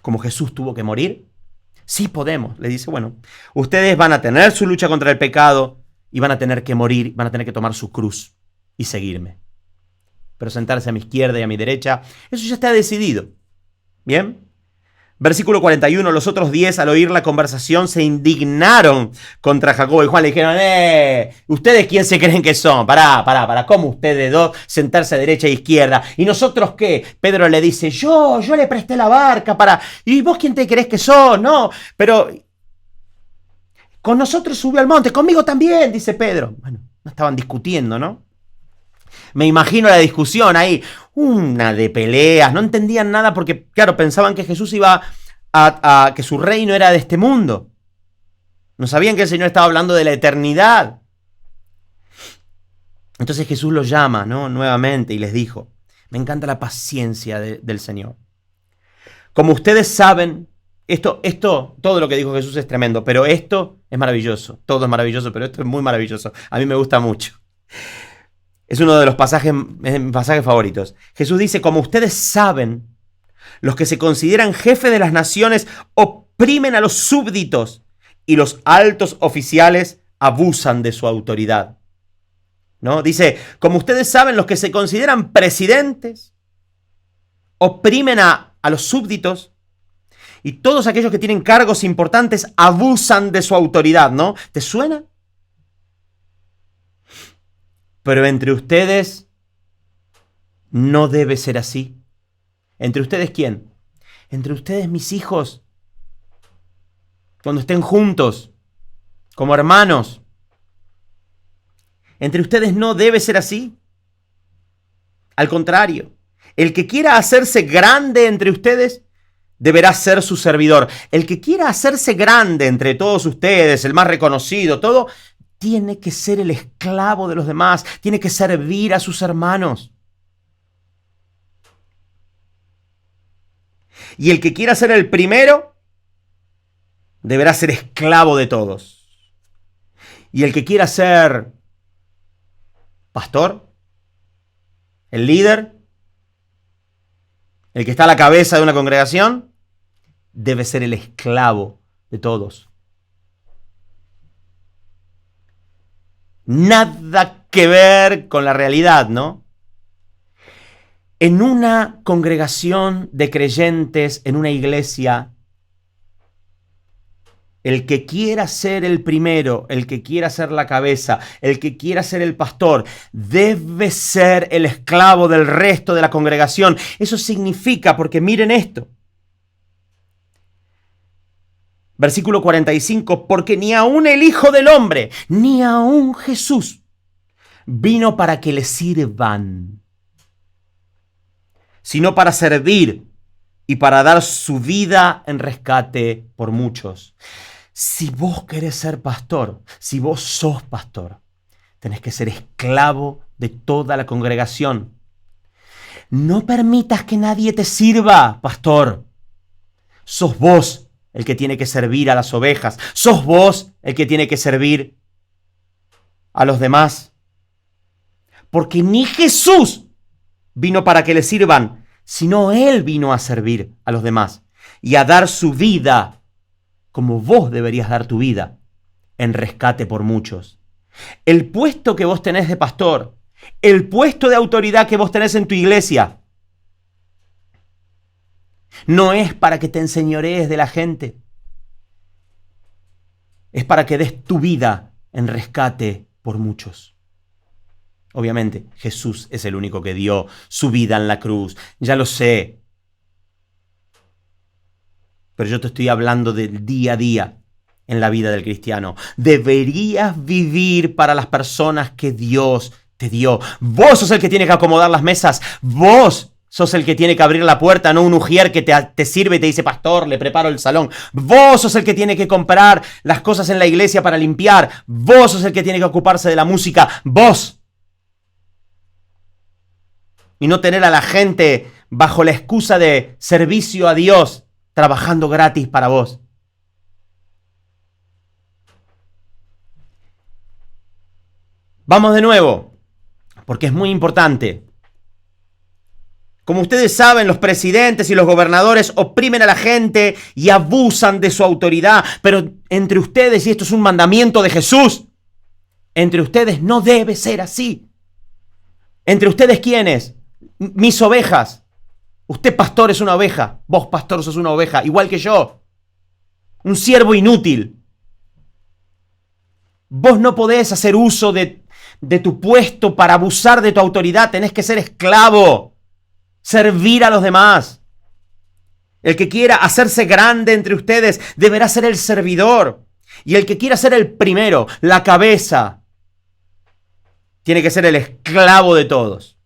Como Jesús tuvo que morir. Sí podemos. Le dice, bueno, ustedes van a tener su lucha contra el pecado y van a tener que morir, van a tener que tomar su cruz y seguirme. Pero sentarse a mi izquierda y a mi derecha, eso ya está decidido. ¿Bien? Versículo 41, los otros 10 al oír la conversación se indignaron contra Jacobo y Juan. Le dijeron, ¿ustedes quién se creen que son? Pará, ¿cómo ustedes dos sentarse a derecha e izquierda? ¿Y nosotros qué? Pedro le dice, yo le presté la barca para... ¿Y vos quién te crees que sos? No, pero... Con nosotros sube al monte, conmigo también, dice Pedro. Bueno, no estaban discutiendo, ¿no? Me imagino la discusión ahí, una de peleas, no entendían nada porque, claro, pensaban que Jesús iba que su reino era de este mundo. No sabían que el Señor estaba hablando de la eternidad. Entonces Jesús los llama, ¿no? Nuevamente y les dijo, me encanta la paciencia del Señor. Como ustedes saben, todo lo que dijo Jesús es tremendo, pero esto es maravilloso. Todo es maravilloso, pero esto es muy maravilloso. A mí me gusta mucho. Es uno de los pasajes favoritos. Jesús dice, como ustedes saben, los que se consideran jefes de las naciones oprimen a los súbditos y los altos oficiales abusan de su autoridad. ¿No? Dice, como ustedes saben, los que se consideran presidentes oprimen a los súbditos y todos aquellos que tienen cargos importantes abusan de su autoridad, ¿no? ¿Te suena? Pero entre ustedes no debe ser así. ¿Entre ustedes quién? Entre ustedes mis hijos. Cuando estén juntos, como hermanos. Entre ustedes no debe ser así. Al contrario, el que quiera hacerse grande entre ustedes deberá ser su servidor. El que quiera hacerse grande entre todos ustedes, el más reconocido, todo, tiene que ser el esclavo de los demás, tiene que servir a sus hermanos. Y el que quiera ser el primero, deberá ser esclavo de todos. Y el que quiera ser pastor, el líder, el que está a la cabeza de una congregación, debe ser el esclavo de todos. Nada que ver con la realidad, ¿no? En una congregación de creyentes, en una iglesia, el que quiera ser el primero, el que quiera ser la cabeza, el que quiera ser el pastor, debe ser el esclavo del resto de la congregación. Eso significa, porque miren esto. Versículo 45, porque ni aun el Hijo del Hombre, ni aun Jesús, vino para que le sirvan, sino para servir y para dar su vida en rescate por muchos. Si vos querés ser pastor, si vos sos pastor, tenés que ser esclavo de toda la congregación. No permitas que nadie te sirva, pastor. Sos vos el que tiene que servir a las ovejas. Sos vos el que tiene que servir a los demás. Porque ni Jesús vino para que le sirvan, sino Él vino a servir a los demás y a dar su vida, como vos deberías dar tu vida, en rescate por muchos. El puesto que vos tenés de pastor, el puesto de autoridad que vos tenés en tu iglesia, no es para que te enseñorees de la gente. Es para que des tu vida en rescate por muchos. Obviamente, Jesús es el único que dio su vida en la cruz. Ya lo sé. Pero yo te estoy hablando del día a día en la vida del cristiano. Deberías vivir para las personas que Dios te dio. Vos sos el que tiene que acomodar las mesas. Vos sos el que tiene que abrir la puerta, no un ujier que te sirve y te dice, pastor, le preparo el salón. Vos sos el que tiene que comprar las cosas en la iglesia para limpiar. Vos sos el que tiene que ocuparse de la música. Vos. Y no tener a la gente bajo la excusa de servicio a Dios, trabajando gratis para vos. Vamos de nuevo, porque es muy importante. Como ustedes saben, los presidentes y los gobernadores oprimen a la gente y abusan de su autoridad. Pero entre ustedes, y esto es un mandamiento de Jesús, entre ustedes no debe ser así. ¿Entre ustedes quiénes? Mis ovejas. Usted, pastor, es una oveja. Vos, pastor, sos una oveja, igual que yo. Un siervo inútil. Vos no podés hacer uso de tu puesto para abusar de tu autoridad. Tenés que ser esclavo. Servir a los demás. El que quiera hacerse grande entre ustedes deberá ser el servidor. Y el que quiera ser el primero, la cabeza, tiene que ser el esclavo de todos.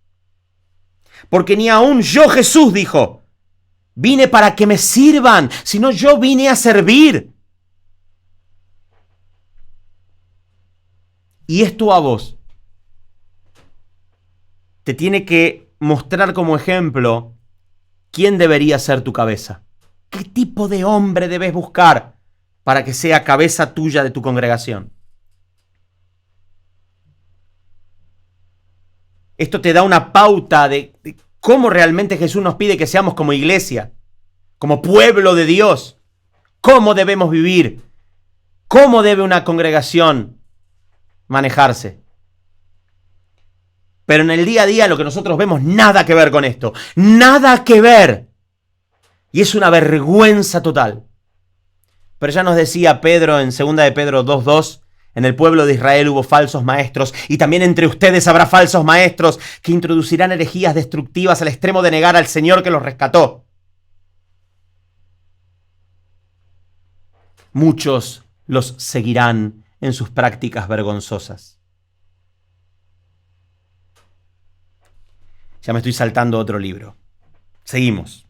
Porque ni aún yo, Jesús, dijo, vine para que me sirvan, sino yo vine a servir. Y esto a vos te tiene que mostrar como ejemplo quién debería ser tu cabeza. ¿Qué tipo de hombre debes buscar para que sea cabeza tuya de tu congregación? Esto te da una pauta de cómo realmente Jesús nos pide que seamos como iglesia, como pueblo de Dios. Cómo debemos vivir, cómo debe una congregación manejarse. Pero en el día a día lo que nosotros vemos, nada que ver con esto. Nada que ver. Y es una vergüenza total. Pero ya nos decía Pedro en 2 de Pedro 2:2, en el pueblo de Israel hubo falsos maestros, y también entre ustedes habrá falsos maestros que introducirán herejías destructivas al extremo de negar al Señor que los rescató. Muchos los seguirán en sus prácticas vergonzosas. Ya me estoy saltando otro libro. Seguimos.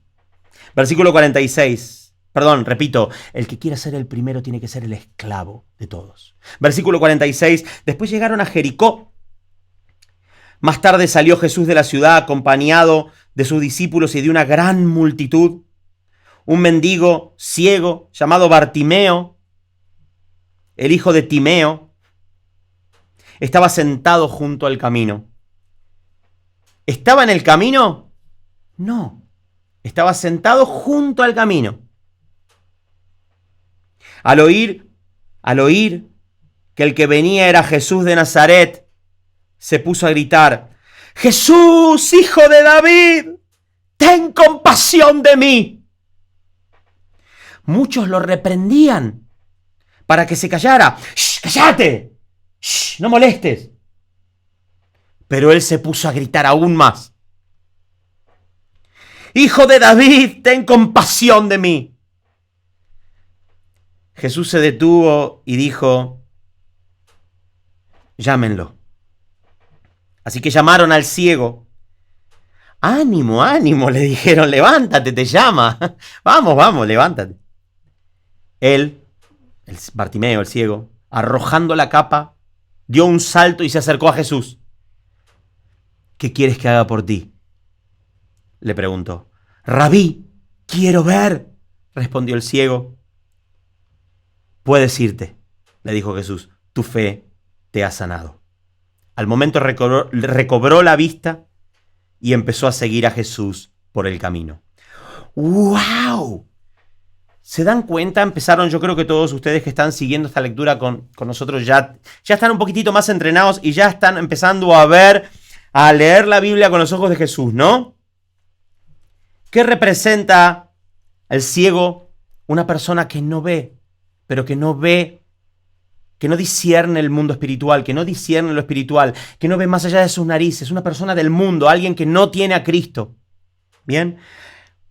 Versículo 46. Perdón, repito, el que quiera ser el primero tiene que ser el esclavo de todos. Versículo 46. Después llegaron a Jericó. Más tarde salió Jesús de la ciudad acompañado de sus discípulos y de una gran multitud. Un mendigo ciego llamado Bartimeo, el hijo de Timeo, estaba sentado junto al camino. ¿Estaba en el camino? No. Estaba sentado junto al camino. Al oír que el que venía era Jesús de Nazaret, se puso a gritar: ¡Jesús, hijo de David, ten compasión de mí! Muchos lo reprendían para que se callara. ¡Shh, cállate! ¡Shh, no molestes! Pero él se puso a gritar aún más: ¡Hijo de David, ten compasión de mí! Jesús se detuvo y dijo: llámenlo. Así que llamaron al ciego. ánimo, ánimo, le dijeron, levántate, te llama. Vamos, vamos, levántate. Él, el Bartimeo, el ciego, arrojando la capa, dio un salto y se acercó a Jesús. ¿Qué quieres que haga por ti?, le preguntó. Rabí, quiero ver, respondió el ciego. Puedes irte, le dijo Jesús, tu fe te ha sanado. Al momento recobró la vista y empezó a seguir a Jesús por el camino. ¡Wow! ¿Se dan cuenta? Empezaron, yo creo que todos ustedes que están siguiendo esta lectura con nosotros ya están un poquitito más entrenados y ya están empezando a leer la Biblia con los ojos de Jesús, ¿no? ¿Qué representa el ciego? Una persona que no ve, pero que no discierne el mundo espiritual, que no discierne lo espiritual, que no ve más allá de sus narices, una persona del mundo, alguien que no tiene a Cristo. ¿Bien?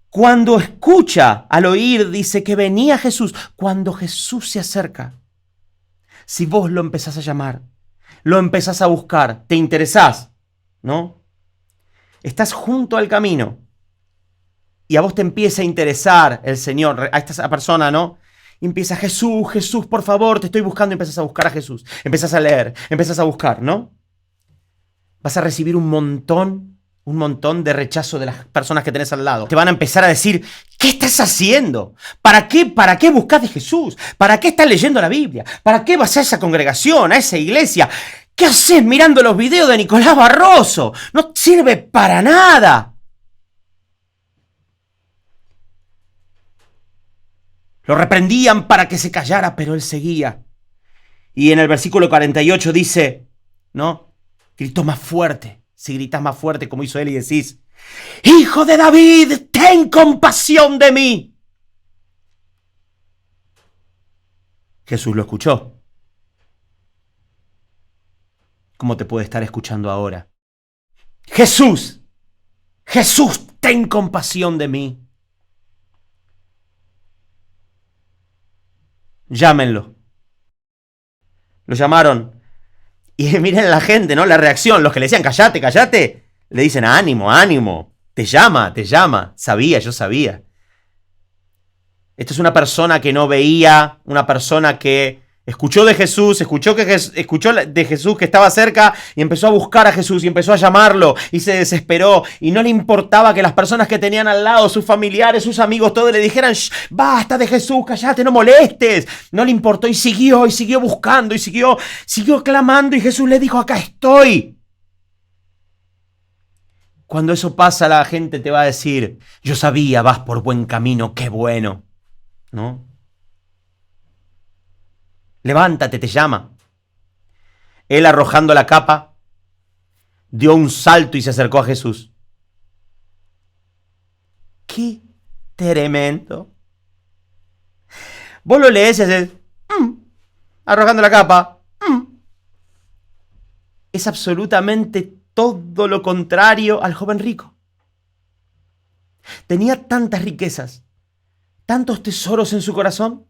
Cuando escucha, al oír, dice que venía Jesús. Cuando Jesús se acerca, si vos lo empezás a llamar, lo empezás a buscar, te interesás, ¿no? Estás junto al camino y a vos te empieza a interesar el Señor, a esta persona, ¿no? Y empieza: Jesús, Jesús, por favor, te estoy buscando. Y empiezas a buscar a Jesús, empiezas a leer, empiezas a buscar, ¿no? Vas a recibir un montón de rechazo de las personas que tenés al lado. Te van a empezar a decir: ¿qué estás haciendo? ¿Para qué buscas de Jesús? ¿Para qué estás leyendo la Biblia? ¿Para qué vas a esa congregación, a esa iglesia? ¿Qué haces mirando los videos de Nicolás Barroso? No sirve para nada. Lo reprendían para que se callara, pero él seguía. Y en el versículo 48 dice, ¿no? Gritó más fuerte. Si gritas más fuerte como hizo él y decís: ¡Hijo de David, ten compasión de mí! Jesús lo escuchó. ¿Cómo te puede estar escuchando ahora? Jesús, Jesús, ten compasión de mí. Llámenlo. Lo llamaron. Y miren la gente, ¿no? La reacción. Los que le decían, cállate, cállate, le dicen, ánimo, ánimo. Te llama, te llama. Sabía, yo sabía. Esta es una persona que no veía, una persona que escuchó de Jesús, escuchó de Jesús que estaba cerca y empezó a buscar a Jesús y empezó a llamarlo y se desesperó y no le importaba que las personas que tenían al lado, sus familiares, sus amigos, todos le dijeran, basta de Jesús, cállate, no molestes. No le importó y siguió buscando y siguió clamando y Jesús le dijo, acá estoy. Cuando eso pasa, la gente te va a decir, yo sabía, vas por buen camino, qué bueno. ¿No? Levántate, te llama. Él, arrojando la capa, dio un salto y se acercó a Jesús. ¡Qué tremendo! Vos lo lees y haces, arrojando la capa. Es absolutamente todo lo contrario al joven rico. Tenía tantas riquezas, tantos tesoros en su corazón,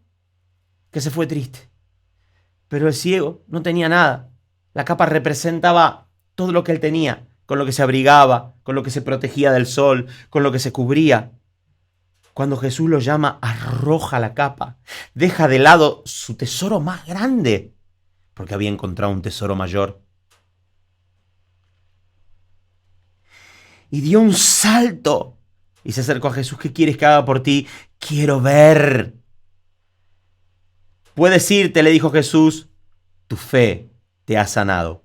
que se fue triste. Pero el ciego no tenía nada. La capa representaba todo lo que él tenía, con lo que se abrigaba, con lo que se protegía del sol, con lo que se cubría. Cuando Jesús lo llama, arroja la capa, deja de lado su tesoro más grande, porque había encontrado un tesoro mayor. Y dio un salto y se acercó a Jesús. ¿Qué quieres que haga por ti? Quiero ver. Puedes irte, le dijo Jesús, tu fe te ha sanado.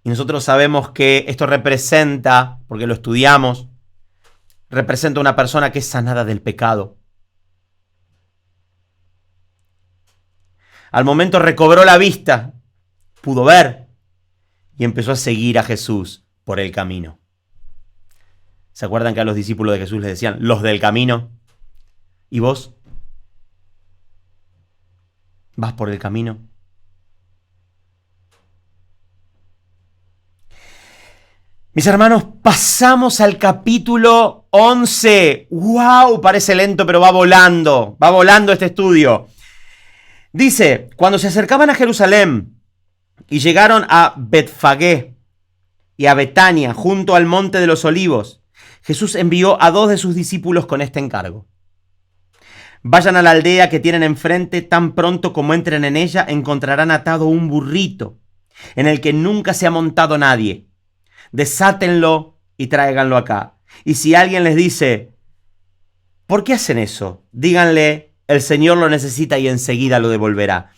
Y nosotros sabemos que esto representa, porque lo estudiamos, representa una persona que es sanada del pecado. Al momento recobró la vista, pudo ver y empezó a seguir a Jesús por el camino. ¿Se acuerdan que a los discípulos de Jesús les decían, los del camino? ¿Y vos? ¿Vas por el camino? Mis hermanos, pasamos al capítulo 11. ¡Wow! Parece lento, pero va volando este estudio. Dice, cuando se acercaban a Jerusalén y llegaron a Betfagé y a Betania, junto al monte de los olivos, Jesús envió a 2 de sus discípulos con este encargo. Vayan a la aldea que tienen enfrente, tan pronto como entren en ella, encontrarán atado un burrito en el que nunca se ha montado nadie. Desátenlo y tráiganlo acá. Y si alguien les dice, ¿por qué hacen eso? Díganle, el Señor lo necesita y enseguida lo devolverá.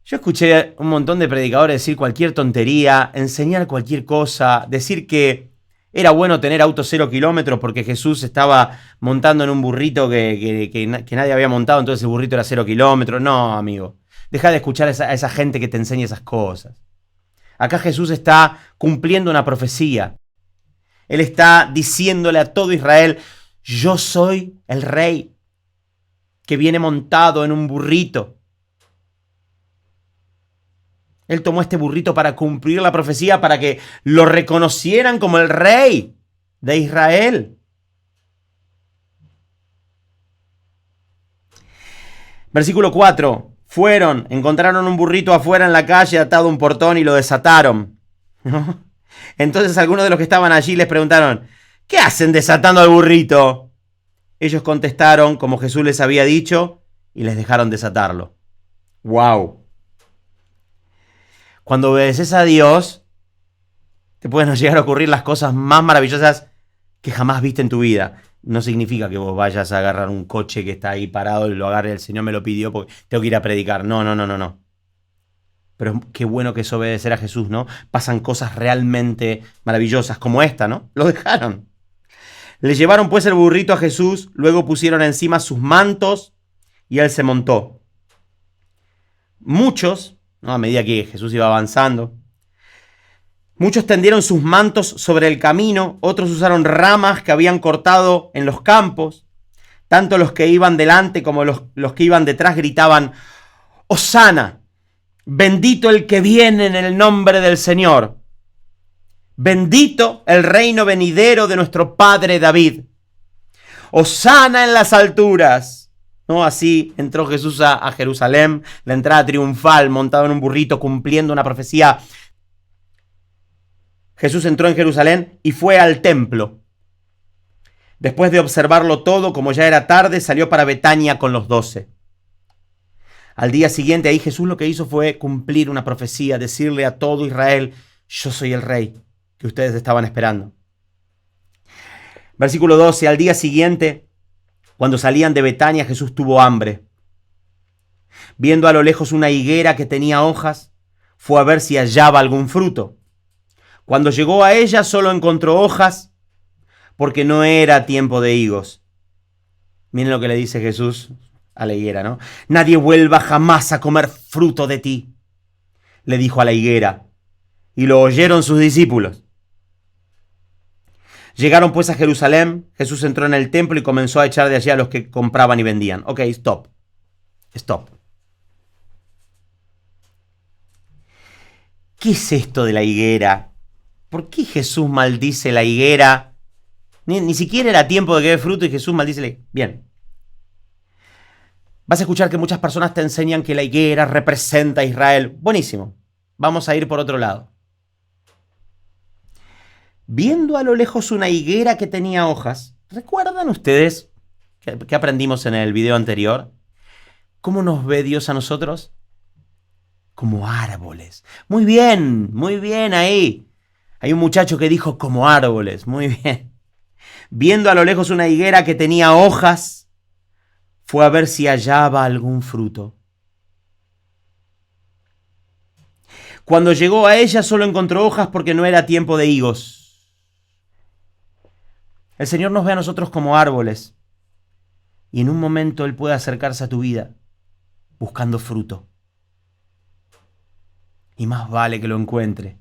Yo escuché un montón de predicadores decir cualquier tontería, enseñar cualquier cosa, decir que era bueno tener auto 0 kilómetros porque Jesús estaba montando en un burrito que nadie había montado, entonces el burrito era 0 kilómetros. No, amigo, deja de escuchar a esa gente que te enseña esas cosas. Acá Jesús está cumpliendo una profecía. Él está diciéndole a todo Israel, yo soy el rey que viene montado en un burrito. Él tomó este burrito para cumplir la profecía, para que lo reconocieran como el rey de Israel. Versículo 4. Fueron, encontraron un burrito afuera en la calle atado a un portón y lo desataron. ¿No? Entonces algunos de los que estaban allí les preguntaron, ¿qué hacen desatando al burrito? Ellos contestaron como Jesús les había dicho y les dejaron desatarlo. ¡Wow! Cuando obedeces a Dios, te pueden llegar a ocurrir las cosas más maravillosas que jamás viste en tu vida. No significa que vos vayas a agarrar un coche que está ahí parado y lo agarre, el Señor me lo pidió porque tengo que ir a predicar. No. Pero qué bueno que es obedecer a Jesús, ¿no? Pasan cosas realmente maravillosas como esta, ¿no? Lo dejaron. Le llevaron pues el burrito a Jesús, luego pusieron encima sus mantos y él se montó. Muchos, ¿no? A medida que Jesús iba avanzando, muchos tendieron sus mantos sobre el camino, otros usaron ramas que habían cortado en los campos. Tanto los que iban delante como los que iban detrás gritaban, ¡Hosana! Bendito el que viene en el nombre del Señor. Bendito el reino venidero de nuestro padre David. Hosana en las alturas. ¿no? Así entró Jesús a Jerusalén, la entrada triunfal, montado en un burrito, cumpliendo una profecía. Jesús entró en Jerusalén y fue al templo. Después de observarlo todo, como ya era tarde, salió para Betania con los 12. Al día siguiente, ahí Jesús lo que hizo fue cumplir una profecía, decirle a todo Israel: yo soy el rey que ustedes estaban esperando. Versículo 12, al día siguiente, cuando salían de Betania, Jesús tuvo hambre. Viendo a lo lejos una higuera que tenía hojas, fue a ver si hallaba algún fruto. Cuando llegó a ella, solo encontró hojas, porque no era tiempo de higos. Miren lo que le dice Jesús a la higuera, ¿no? Nadie vuelva jamás a comer fruto de ti, le dijo a la higuera, y lo oyeron sus discípulos. Llegaron pues a Jerusalén, Jesús entró en el templo y comenzó a echar de allí a los que compraban y vendían. Ok, stop. ¿Qué es esto de la higuera? ¿Por qué Jesús maldice la higuera? Ni siquiera era tiempo de que dé fruto y Jesús maldice la higuera. Bien. Vas a escuchar que muchas personas te enseñan que la higuera representa a Israel. Buenísimo. Vamos a ir por otro lado. Viendo a lo lejos una higuera que tenía hojas, ¿recuerdan ustedes que aprendimos en el video anterior? ¿Cómo nos ve Dios a nosotros? Como árboles. Muy bien ahí. Hay un muchacho que dijo como árboles. Muy bien. Viendo a lo lejos una higuera que tenía hojas, fue a ver si hallaba algún fruto. Cuando llegó a ella solo encontró hojas porque no era tiempo de higos. El Señor nos ve a nosotros como árboles y en un momento Él puede acercarse a tu vida buscando fruto. Y más vale que lo encuentre.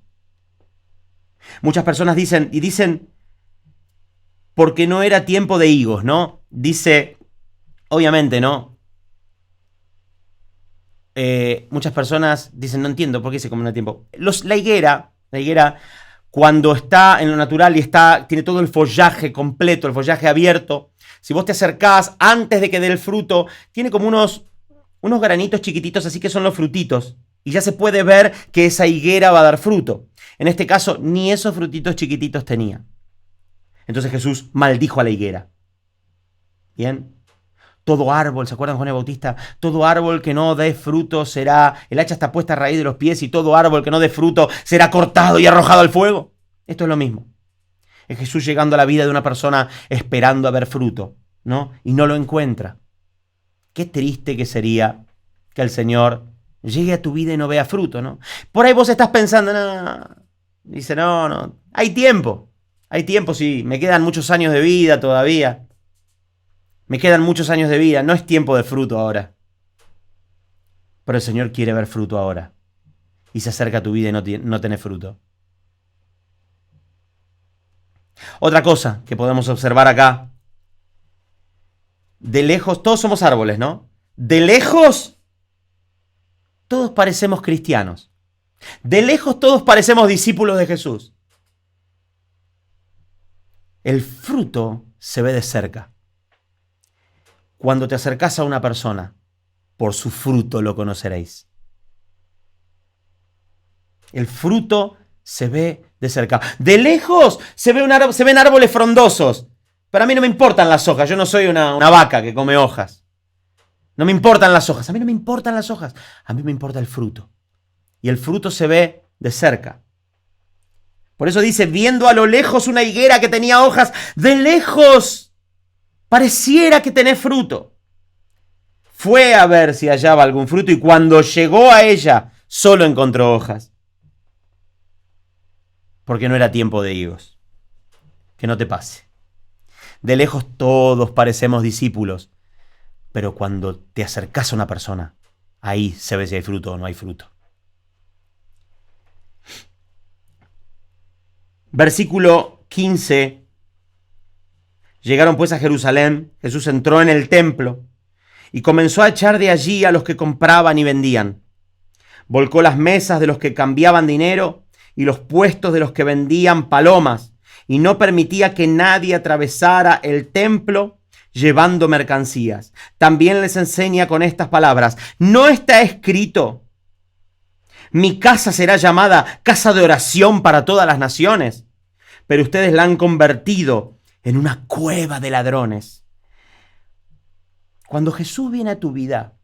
Muchas personas dicen, porque no era tiempo de higos, ¿no? Dice, obviamente, ¿no? Muchas personas dicen, no entiendo por qué se come no tiempo. La higuera, cuando está en lo natural y tiene todo el follaje completo, el follaje abierto, si vos te acercás antes de que dé el fruto, tiene como unos granitos chiquititos, así que son los frutitos. Y ya se puede ver que esa higuera va a dar fruto. En este caso, ni esos frutitos chiquititos tenía. Entonces Jesús maldijo a la higuera. ¿Bien? Todo árbol, ¿se acuerdan Juan el Bautista? Todo árbol que no dé fruto será, el hacha está puesta a raíz de los pies y todo árbol que no dé fruto será cortado y arrojado al fuego. Esto es lo mismo. Es Jesús llegando a la vida de una persona esperando a ver fruto, ¿no? Y no lo encuentra. Qué triste que sería que el Señor llegue a tu vida y no vea fruto, ¿no? Por ahí vos estás pensando, no. Dice, no. Hay tiempo, sí. Me quedan muchos años de vida todavía. Me quedan muchos años de vida, no es tiempo de fruto ahora. Pero el Señor quiere ver fruto ahora. Y se acerca a tu vida y no tenés fruto. Otra cosa que podemos observar acá. De lejos, todos somos árboles, ¿no? De lejos, todos parecemos cristianos. De lejos, todos parecemos discípulos de Jesús. El fruto se ve de cerca. Cuando te acercás a una persona, por su fruto lo conoceréis. El fruto se ve de cerca. De lejos se ven árboles frondosos. Pero a mí no me importan las hojas. Yo no soy una vaca que come hojas. No me importan las hojas. A mí no me importan las hojas. A mí me importa el fruto. Y el fruto se ve de cerca. Por eso dice, viendo a lo lejos una higuera que tenía hojas, de lejos pareciera que tenés fruto. Fue a ver si hallaba algún fruto y cuando llegó a ella, solo encontró hojas. Porque no era tiempo de higos. Que no te pase. De lejos todos parecemos discípulos, pero cuando te acercas a una persona, ahí se ve si hay fruto o no hay fruto. Versículo 15. Llegaron pues a Jerusalén, Jesús entró en el templo y comenzó a echar de allí a los que compraban y vendían. Volcó las mesas de los que cambiaban dinero y los puestos de los que vendían palomas, y no permitía que nadie atravesara el templo llevando mercancías. También les enseña con estas palabras: ¿no está escrito: mi casa será llamada casa de oración para todas las naciones? Pero ustedes la han convertido en una cueva de ladrones. Cuando Jesús viene a tu vida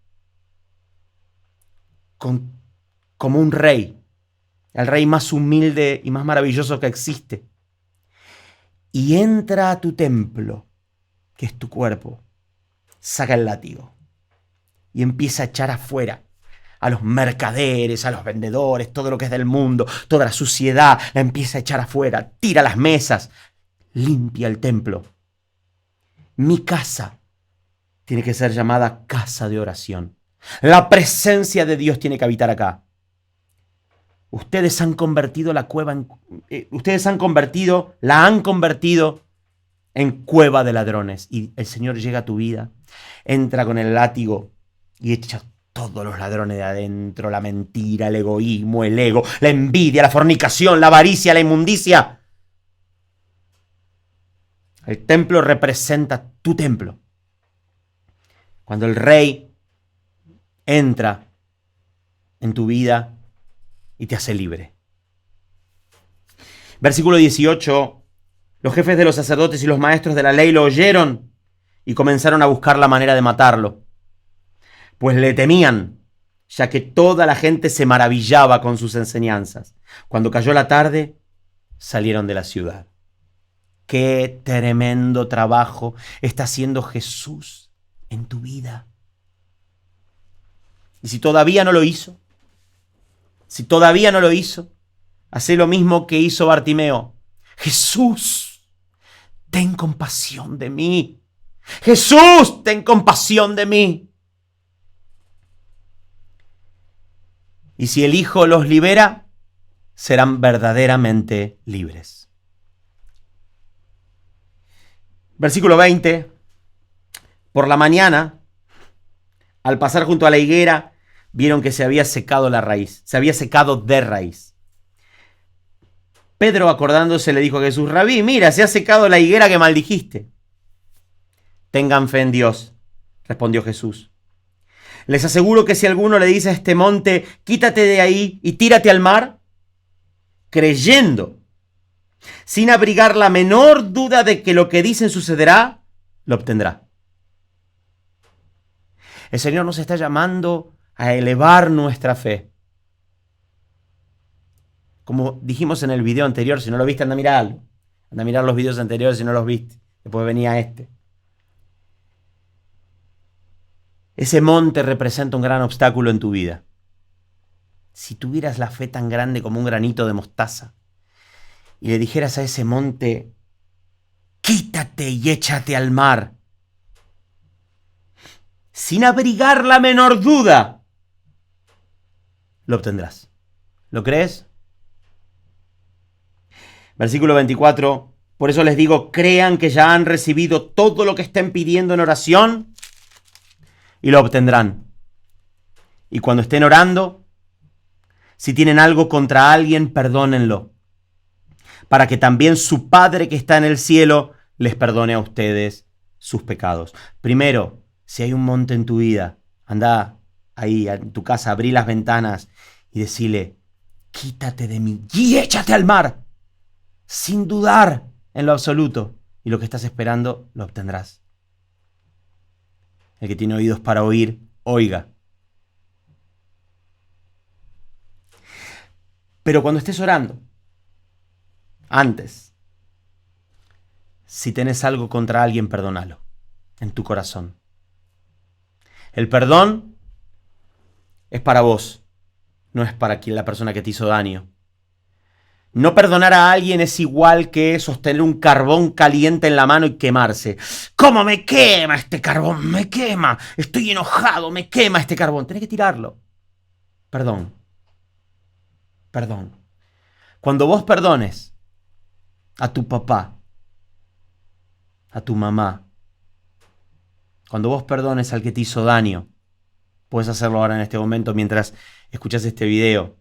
como un rey, el rey más humilde y más maravilloso que existe, y entra a tu templo, que es tu cuerpo, saca el látigo y empieza a echar afuera a los mercaderes, a los vendedores, todo lo que es del mundo, toda la suciedad, la empieza a echar afuera, tira las mesas, limpia el templo. Mi casa tiene que ser llamada casa de oración. La presencia de Dios tiene que habitar acá. Ustedes han convertido la han convertido en cueva de ladrones. Y el Señor llega a tu vida, entra con el látigo y echa todos los ladrones de adentro: la mentira, el egoísmo, el ego, la envidia, la fornicación, la avaricia, la inmundicia. El templo representa tu templo. Cuando el rey entra en tu vida y te hace libre. Versículo 18. Los jefes de los sacerdotes y los maestros de la ley lo oyeron y comenzaron a buscar la manera de matarlo, pues le temían, ya que toda la gente se maravillaba con sus enseñanzas. Cuando cayó la tarde, salieron de la ciudad. Qué tremendo trabajo está haciendo Jesús en tu vida. Y si todavía no lo hizo, hace lo mismo que hizo Bartimeo. Jesús, ten compasión de mí. Jesús, ten compasión de mí. Y si el Hijo los libera, serán verdaderamente libres. Versículo 20. Por la mañana, al pasar junto a la higuera, vieron que se había secado la raíz, se había secado de raíz. Pedro, acordándose, le dijo a Jesús: Rabí, mira, se ha secado la higuera que maldijiste. Tengan fe en Dios, respondió Jesús. Les aseguro que si alguno le dice a este monte: quítate de ahí y tírate al mar, creyendo, sin abrigar la menor duda de que lo que dicen sucederá, lo obtendrá. El Señor nos está llamando a elevar nuestra fe. Como dijimos en el video anterior, si no lo viste, anda a mirarlo. Anda a mirar los videos anteriores si no los viste. Después venía este. Ese monte representa un gran obstáculo en tu vida. Si tuvieras la fe tan grande como un granito de mostaza y le dijeras a ese monte: quítate y échate al mar, sin abrigar la menor duda, lo obtendrás. ¿Lo crees? Versículo 24. Por eso les digo, crean que ya han recibido todo lo que estén pidiendo en oración y lo obtendrán. Y cuando estén orando, si tienen algo contra alguien, perdónenlo, para que también su Padre que está en el cielo les perdone a ustedes sus pecados. Primero, si hay un monte en tu vida, anda ahí en tu casa, abrí las ventanas y decile: quítate de mí y échate al mar, sin dudar en lo absoluto. Y lo que estás esperando, lo obtendrás. El que tiene oídos para oír, oiga. Pero cuando estés orando, antes, si tenés algo contra alguien, perdónalo en tu corazón. El perdón es para vos, no es para la persona que te hizo daño. No perdonar a alguien es igual que sostener un carbón caliente en la mano y quemarse. ¿Cómo me quema este carbón? Me quema. Estoy enojado, me quema este carbón. Tenés que tirarlo. Perdón. Cuando vos perdones a tu papá, a tu mamá, cuando vos perdones al que te hizo daño, puedes hacerlo ahora en este momento mientras escuchas este video.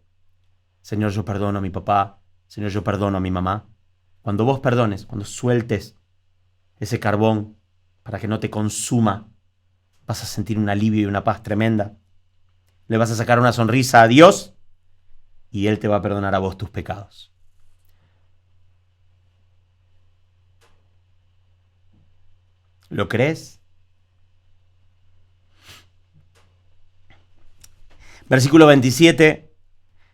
Señor, yo perdono a mi papá. Señor, yo perdono a mi mamá. Cuando vos perdones, cuando sueltes ese carbón, para que no te consuma. Vas a sentir un alivio y una paz tremenda. Le vas a sacar una sonrisa a Dios y Él te va a perdonar a vos tus pecados. ¿Lo crees? Versículo 27.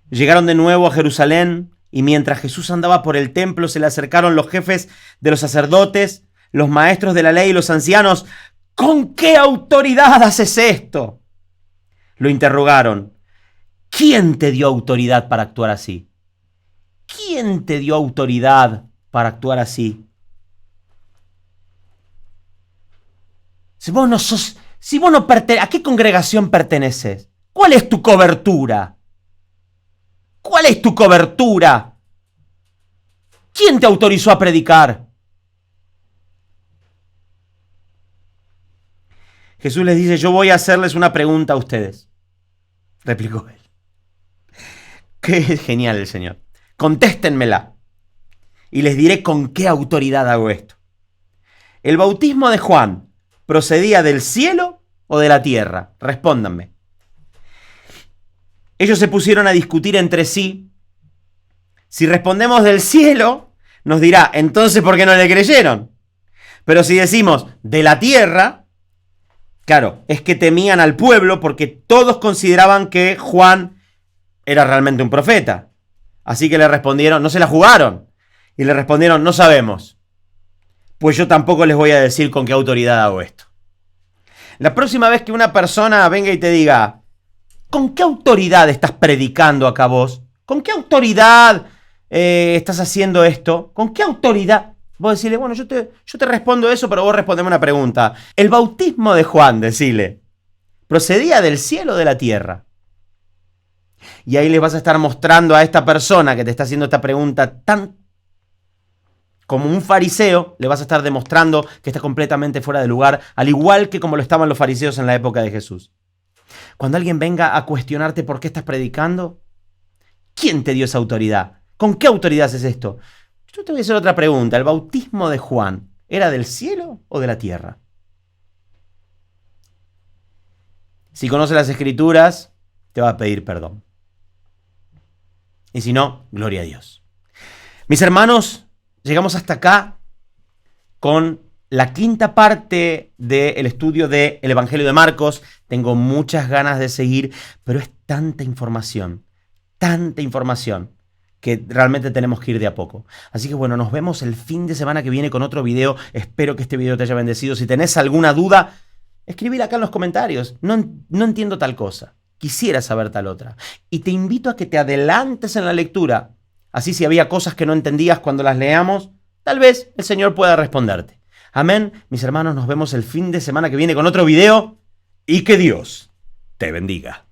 Llegaron de nuevo a Jerusalén y mientras Jesús andaba por el templo se le acercaron los jefes de los sacerdotes, los maestros de la ley y los ancianos. ¿Con qué autoridad haces esto? Lo interrogaron. ¿Quién te dio autoridad para actuar así? ¿Quién te dio autoridad para actuar así? Si vos no ¿a qué congregación perteneces? ¿Cuál es tu cobertura? ¿Cuál es tu cobertura? ¿Quién te autorizó a predicar? Jesús les dice, yo voy a hacerles una pregunta a ustedes. Replicó él. Qué genial el Señor. Contéstenmela y les diré con qué autoridad hago esto. ¿El bautismo de Juan procedía del cielo o de la tierra? Respóndanme. Ellos se pusieron a discutir entre sí. Si respondemos del cielo, nos dirá, entonces ¿por qué no le creyeron? Pero si decimos de la tierra, claro, es que temían al pueblo porque todos consideraban que Juan era realmente un profeta. Así que le respondieron, no se la jugaron. Y le respondieron, no sabemos. Pues yo tampoco les voy a decir con qué autoridad hago esto. La próxima vez que una persona venga y te diga, ¿con qué autoridad estás predicando acá vos? ¿Con qué autoridad estás haciendo esto? ¿Con qué autoridad? Vos decirle, bueno, yo te respondo eso, pero vos respondeme una pregunta. El bautismo de Juan, decile, ¿procedía del cielo o de la tierra? Y ahí le vas a estar mostrando a esta persona que te está haciendo esta pregunta tan como un fariseo, le vas a estar demostrando que está completamente fuera de lugar, al igual que como lo estaban los fariseos en la época de Jesús. Cuando alguien venga a cuestionarte por qué estás predicando, ¿quién te dio esa autoridad? ¿Con qué autoridad haces esto? Yo te voy a hacer otra pregunta. ¿El bautismo de Juan era del cielo o de la tierra? Si conoce las Escrituras, te va a pedir perdón. Y si no, gloria a Dios. Mis hermanos, llegamos hasta acá con la quinta parte del estudio del Evangelio de Marcos. Tengo muchas ganas de seguir, pero es tanta información, que realmente tenemos que ir de a poco. Así que bueno, nos vemos el fin de semana que viene con otro video. Espero que este video te haya bendecido. Si tenés alguna duda, escribir acá en los comentarios. No entiendo tal cosa. Quisiera saber tal otra. Y te invito a que te adelantes en la lectura. Así si había cosas que no entendías cuando las leamos, tal vez el Señor pueda responderte. Amén. Mis hermanos, nos vemos el fin de semana que viene con otro video. Y que Dios te bendiga.